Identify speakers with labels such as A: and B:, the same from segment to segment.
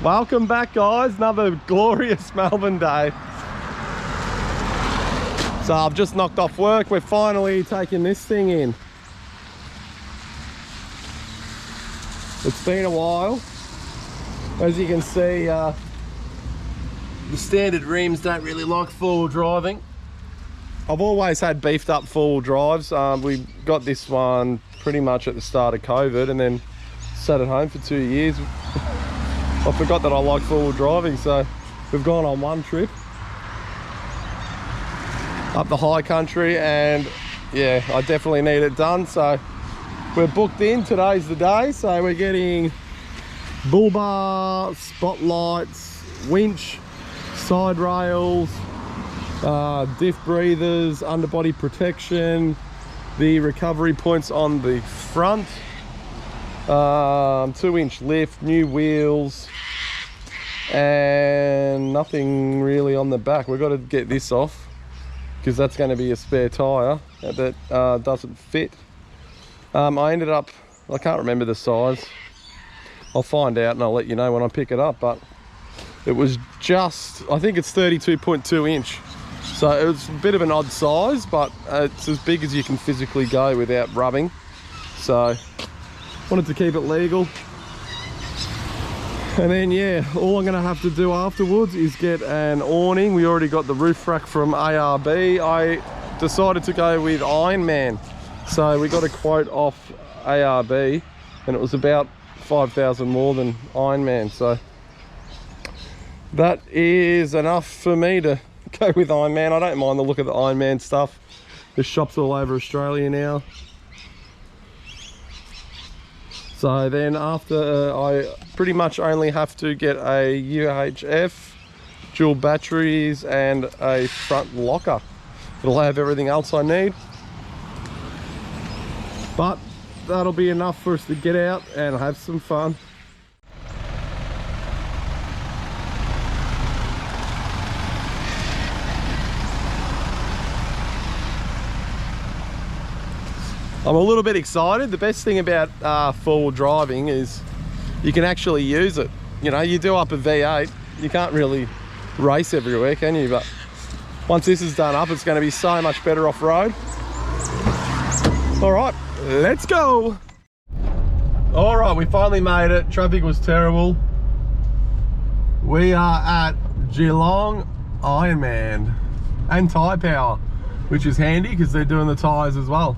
A: Welcome back, guys. Another glorious Melbourne day. So I've just knocked off work. We're finally taking this thing in. It's been a while. As you can see, the standard rims don't really like four-wheel driving. I've always had beefed up four-wheel drives. We got this one pretty much at the start of COVID and then sat at home for 2 years. I forgot that I like four-wheel driving, so we've gone on one trip up the high country, and yeah, I definitely need it done. So we're booked in. Today's the day. So we're getting bull bar, spotlights, winch, side rails, diff breathers, underbody protection, the recovery points on the front, 2-inch lift, new wheels, and nothing really on the back. We've got to get this off because that's going to be a spare tyre that doesn't fit. I ended up, I can't remember the size. I'll find out and I'll let you know when I pick it up, but it was just, I think it's 32.2 inch. So it was a bit of an odd size, but it's as big as you can physically go without rubbing. So wanted to keep it legal. And then yeah, all I'm gonna have to do afterwards is get an awning. We already got the roof rack from ARB. I decided to go with Ironman. So we got a quote off ARB and it was about 5,000 more than Ironman. So that is enough for me to go with Ironman. I don't mind the look of the Ironman stuff. There's shops all over Australia now. So then after I pretty much only have to get a UHF, dual batteries and a front locker. It'll have everything else I need. But that'll be enough for us to get out and have some fun. I'm a little bit excited. The best thing about four-wheel driving is you can actually use it. You know, you do up a V8, you can't really race everywhere, can you? But once this is done up, it's going to be so much better off-road. All right, let's go. All right, we finally made it. Traffic was terrible. We are at Geelong Ironman and Tyre Power, which is handy because they're doing the tyres as well.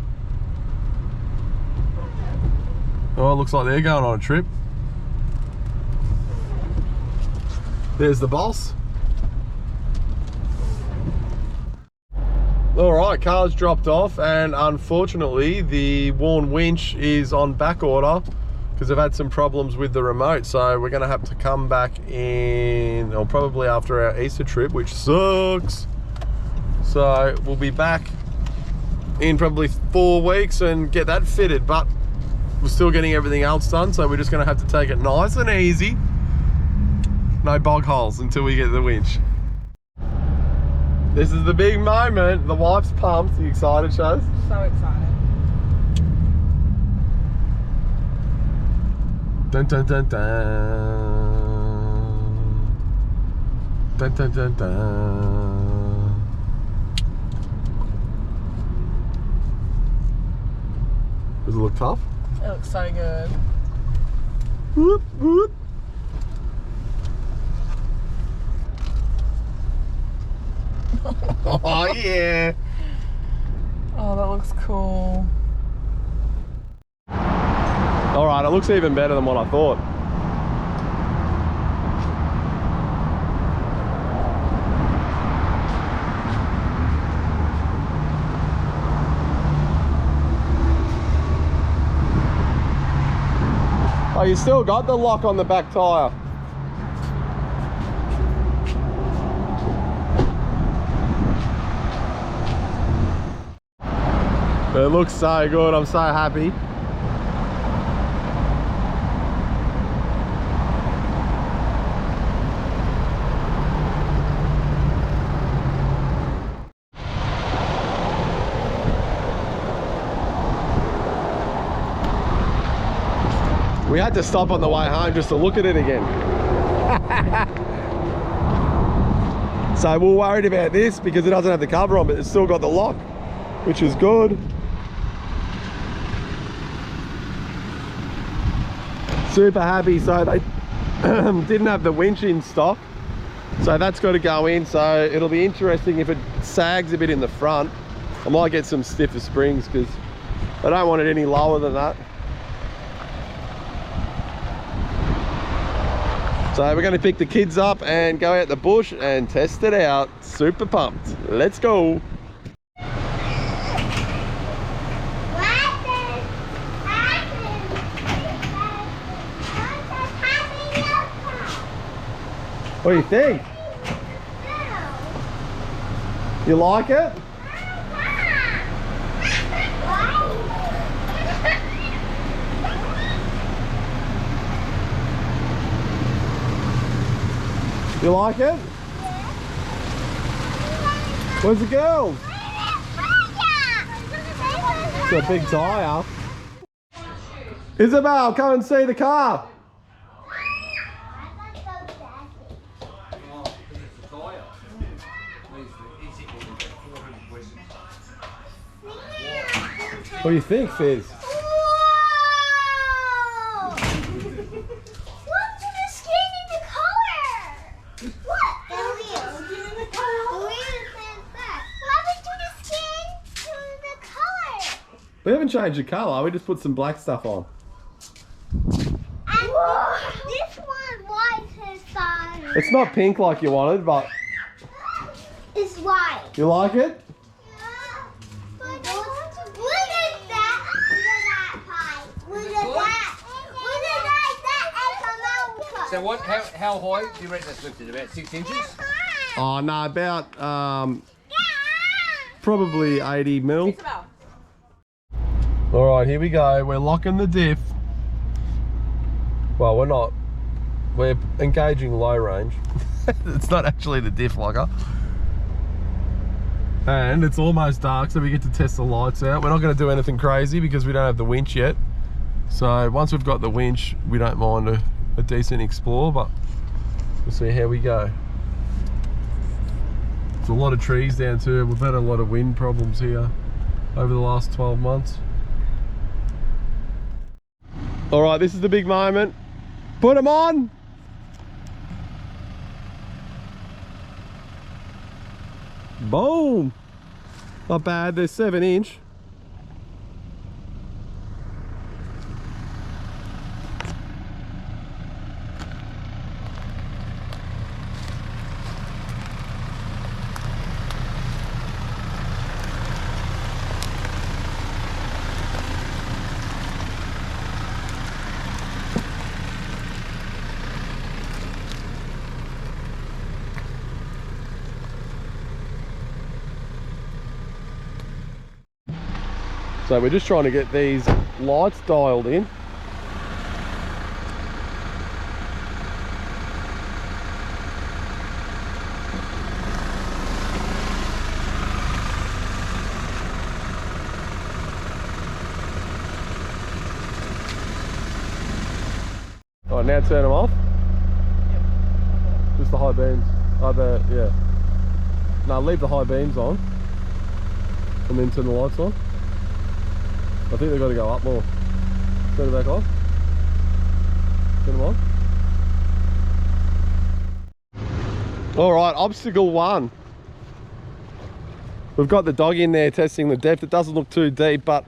A: Oh, it looks like they're going on a trip. There's the boss. All right, car's dropped off, and unfortunately the worn winch is on back order because I've had some problems with the remote. So we're gonna have to come back in, or probably after our Easter trip, which sucks. So we'll be back in probably 4 weeks and get that fitted, but we're still getting everything else done, so we're just going to have to take it nice and easy. No bog holes until we get the winch. This is the big moment. The wife's pumped. Are you excited, Chaz?
B: So excited.
A: Dun dun dun dun. Dun dun dun dun. Does it look tough?
B: It looks so good.
A: Whoop, whoop. Oh yeah.
B: Oh, that looks cool.
A: All right, it looks even better than what I thought. Oh, you still got the lock on the back tyre. It looks so good. I'm so happy. We had to stop on the way home just to look at it again. So we're worried about this because it doesn't have the cover on, but it's still got the lock, which is good. Super happy. So they didn't have the winch in stock, so that's got to go in. So it'll be interesting if it sags a bit in the front. I might get some stiffer springs because I don't want it any lower than that. So we're going to pick the kids up and go out the bush and test it out. Super pumped. Let's go. What do you think? You like it? You like it? Where's the girls? It's a big tyre. Isabel, come and see the car. What do you think, Fizz? We haven't changed the colour, we just put some black stuff on.
C: And this one white inside.
A: It's not pink like you wanted, but...
C: It's white.
A: You like it?
C: Yeah. But look at that. Look at that pie. Look at that. Look at that.
D: So what? How high do you reckon that's lifted? About 6 inches?
A: Oh no, about probably 80 mil. All right, here we go. We're locking the diff. Well, we're not. We're engaging low range. It's not actually the diff locker. And it's almost dark, so we get to test the lights out. We're not going to do anything crazy because we don't have the winch yet. So once we've got the winch, we don't mind a decent explore, but we'll see how we go. There's a lot of trees down too. We've had a lot of wind problems here over the last 12 months. All right, this is the big moment. Put them on. Boom. Not bad, they're 7 inch. So we're just trying to get these lights dialed in. All right, now turn them off. Just the high beams. Yeah. No, leave the high beams on. And then turn the lights on. I think they've got to go up more. Turn it back on. Turn them on. All right, obstacle 1. We've got the dog in there testing the depth. It doesn't look too deep, but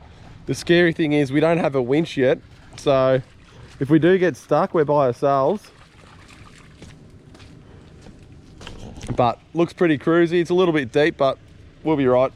A: the scary thing is we don't have a winch yet. So if we do get stuck, we're by ourselves. But looks pretty cruisy. It's a little bit deep, but we'll be right.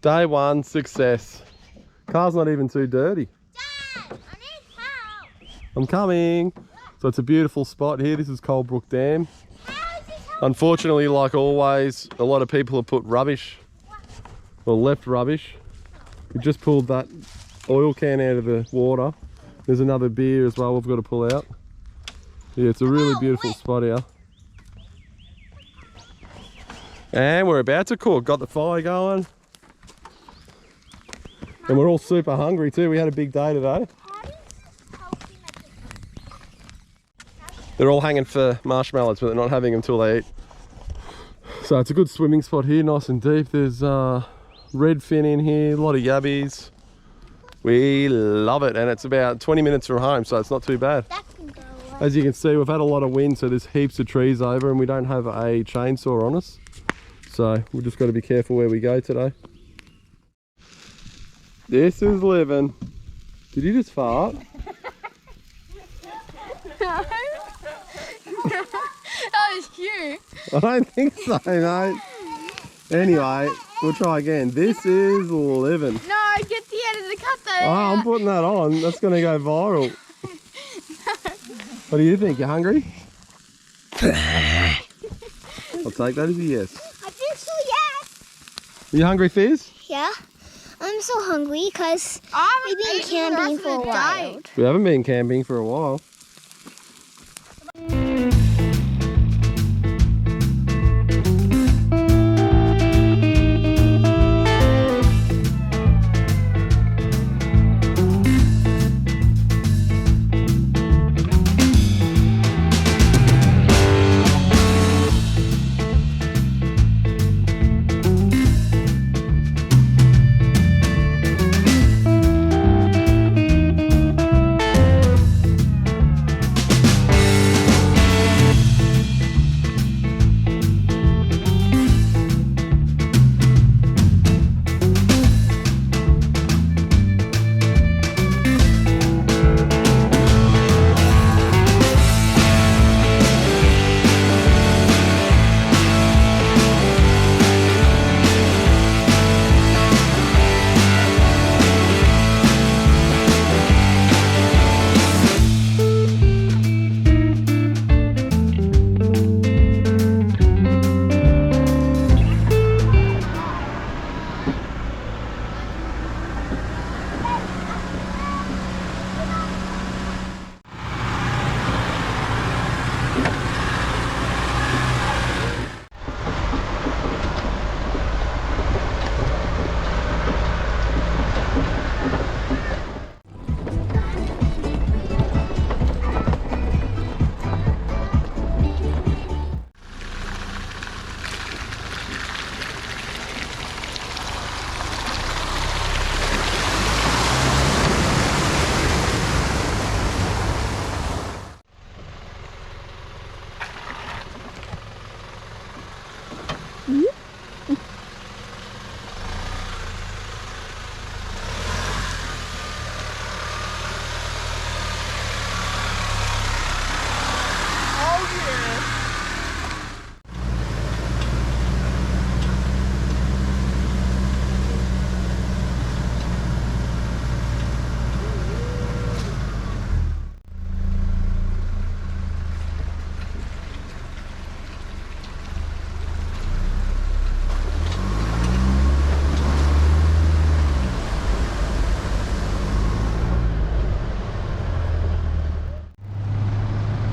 A: Day one, success. Car's not even too dirty.
C: Dad, I need help.
A: I'm coming. So it's a beautiful spot here. This is Coldbrook Dam.
C: How is this help?
A: Unfortunately, like always, a lot of people have put rubbish, or left rubbish. We just pulled that oil can out of the water. There's another beer as well we've got to pull out. Yeah, it's a really beautiful spot here. And we're about to cook. Got the fire going. And we're all super hungry too. We had a big day today.
C: How does this help you make it?
A: They're all hanging for marshmallows, but they're not having them till they eat. So it's a good swimming spot here, nice and deep. There's redfin in here, a lot of yabbies. We love it, and it's about 20 minutes from home, so it's not too bad.
C: That can go away.
A: As you can see, we've had a lot of wind, so there's heaps of trees over, and we don't have a chainsaw on us. So we've just got to be careful where we go today. This is living. Did you just fart?
B: That was you.
A: I don't think so, mate. Anyway, we'll try again. This is living.
B: No, get the end of the cut though.
A: Oh, I'm putting that on. That's going to go viral. What do you think? You hungry? I'll take that as a yes.
C: I think so, yes.
A: Are you hungry, Fizz?
C: Yeah. I'm so hungry because we've been camping for a while.
A: We haven't been camping for a while.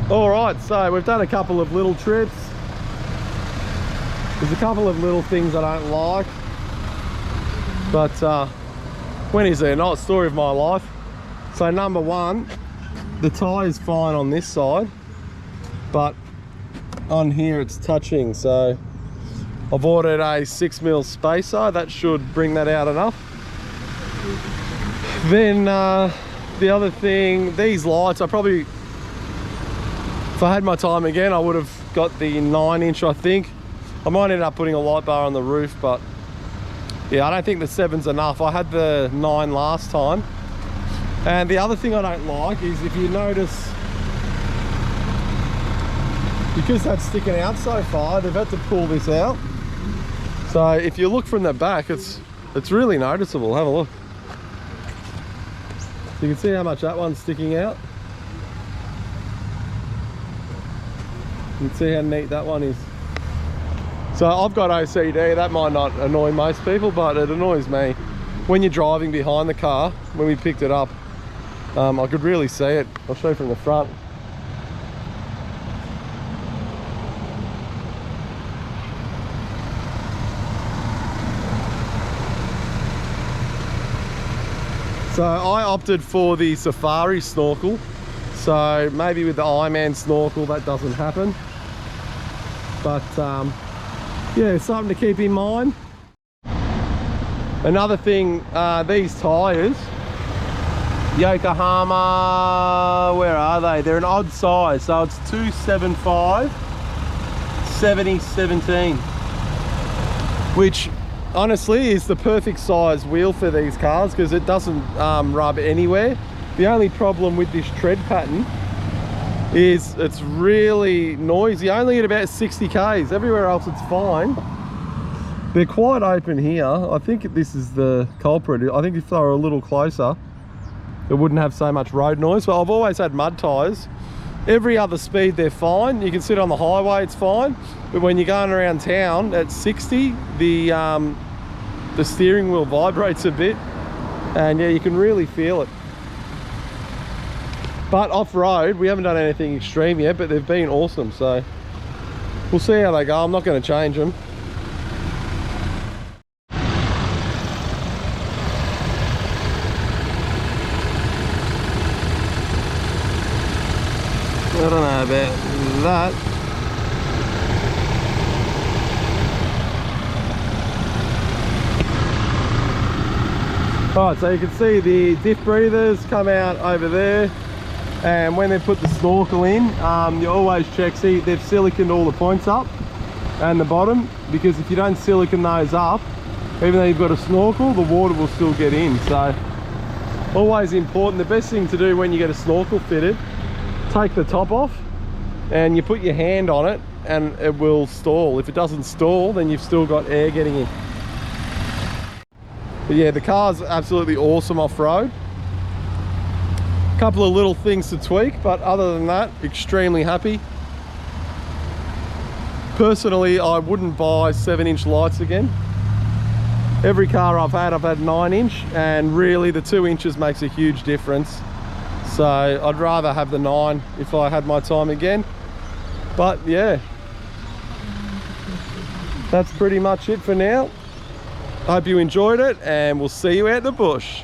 A: All right, so we've done a couple of little trips. There's a couple of little things I don't like, but when is there not? A story of my life. So number one, the tie is fine on this side, but on here it's touching. So I've ordered a 6mm spacer. That should bring that out enough. Then the other thing, these lights, I probably, if I had my time again, I would have got the 9-inch, I think. I might end up putting a light bar on the roof, but yeah, I don't think the 7's enough. I had the 9 last time. And the other thing I don't like is, if you notice, because that's sticking out so far, they've had to pull this out. So if you look from the back, it's it's really noticeable. Have a look. You can see how much that one's sticking out. You can see how neat that one is. So I've got OCD. That might not annoy most people, but it annoys me. When you're driving behind the car, when we picked it up, I could really see it. I'll show you from the front. So I opted for the Safari snorkel. So maybe with the Ironman snorkel that doesn't happen. But yeah, something to keep in mind. Another thing, these tyres, Yokohama, where are they? They're an odd size, so it's 275 70/17, which honestly is the perfect size wheel for these cars because it doesn't rub anywhere. The only problem with this tread pattern is it's really noisy. Only at about 60 k's. Everywhere else it's fine. They're quite open here. I think this is the culprit. I think if they were a little closer, it wouldn't have so much road noise. But I've always had mud tyres. Every other speed they're fine. You can sit on the highway, it's fine. But when you're going around town at 60, the steering wheel vibrates a bit, and yeah, you can really feel it. But off-road, we haven't done anything extreme yet, but they've been awesome, so we'll see how they go. I'm not going to change them. I don't know about that. Alright, so you can see the diff breathers come out over there, and when they put the snorkel in, you always check, see they've siliconed all the points up and the bottom, because if you don't silicone those up, even though you've got a snorkel, the water will still get in. So always important. The best thing to do when you get a snorkel fitted, take the top off and you put your hand on it and it will stall. If it doesn't stall, then you've still got air getting in. But yeah, the car's absolutely awesome off-road. A couple of little things to tweak, but other than that, extremely happy. Personally, I wouldn't buy 7-inch lights again. Every car I've had 9-inch, and really the 2 inches makes a huge difference. So I'd rather have the 9 if I had my time again. But yeah, that's pretty much it for now. Hope you enjoyed it, and we'll see you out the bush.